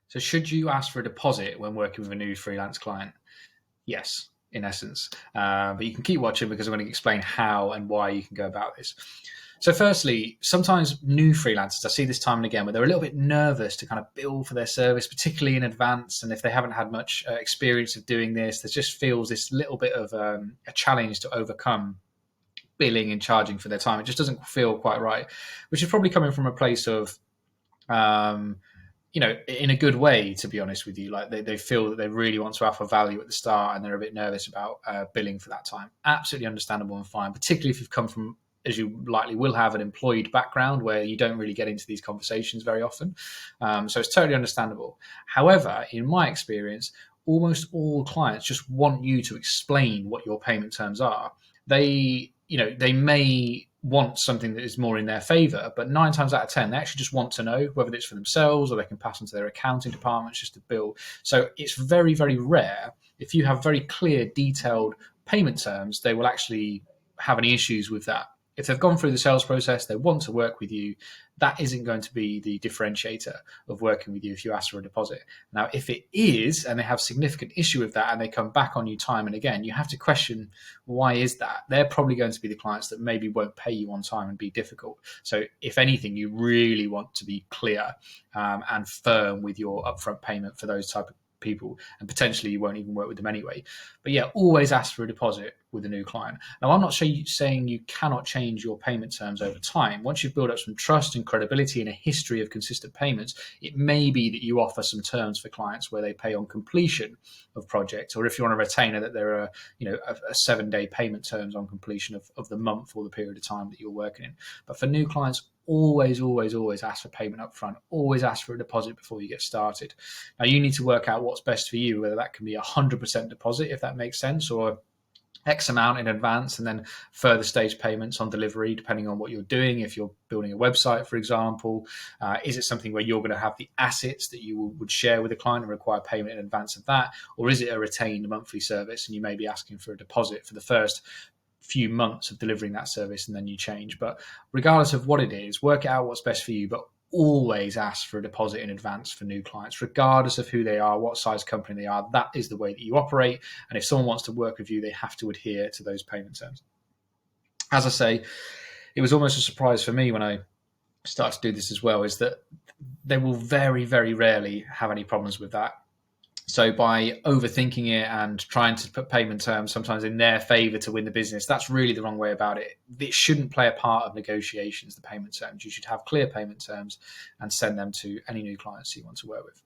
So should you ask for a deposit when working with a new freelance client? Yes, in essence. But you can keep watching because I'm going to explain how and why you can go about this. So firstly, sometimes new freelancers, I see this time and again, where they're a little bit nervous to kind of bill for their service, particularly in advance. And if they haven't had much experience of doing this, there just feels this little bit of a challenge to overcome billing and charging for their time. It just doesn't feel quite right, which is probably coming from a place of um, in a good way, to be honest with you. Like they feel that they really want to offer value at the start and they're a bit nervous about billing for that time. Absolutely understandable and fine, particularly if you've come from, as you likely will have, an employed background where you don't really get into these conversations very often. So it's totally understandable. However, in my experience, almost all clients just want you to explain what your payment terms are. They may want something that is more in their favor, but 9 times out of 10, they actually just want to know whether it's for themselves or they can pass on to their accounting departments just to bill. So it's very, very rare. If you have very clear, detailed payment terms, they will actually have any issues with that. If they've gone through the sales process, they want to work with you, that isn't going to be the differentiator of working with you if you ask for a deposit. Now, if it is, and they have significant issue with that and they come back on you time and again, you have to question, why is that? They're probably going to be the clients that maybe won't pay you on time and be difficult. So if anything, you really want to be clear and firm with your upfront payment for those type of people, and potentially you won't even work with them anyway. But yeah, always ask for a deposit with a new client. Now, I'm not saying you cannot change your payment terms over time. Once you've built up some trust and credibility and a history of consistent payments, it may be that you offer some terms for clients where they pay on completion of projects, or if you're on a retainer, that there are a 7-day payment terms on completion of the month or the period of time that you're working in. But for new clients, always ask for payment up front. Always ask for a deposit before you get started. Now, you need to work out what's best for you, whether that can be 100% deposit, if that makes sense, or X amount in advance and then further stage payments on delivery, depending on what you're doing. If you're building a website, for example, is it something where you're going to have the assets that you would share with the client and require payment in advance of that? Or is it a retained monthly service and you may be asking for a deposit for the first few months of delivering that service and then you change? But regardless of what it is, work out what's best for you, but always ask for a deposit in advance for new clients, regardless of who they are, what size company they are. That is the way that you operate. And if someone wants to work with you, they have to adhere to those payment terms. As I say, it was almost a surprise for me when I started to do this as well, is that they will very, very rarely have any problems with that. So by overthinking it and trying to put payment terms sometimes in their favor to win the business, that's really the wrong way about it. It shouldn't play a part of negotiations, the payment terms. You should have clear payment terms and send them to any new clients you want to work with.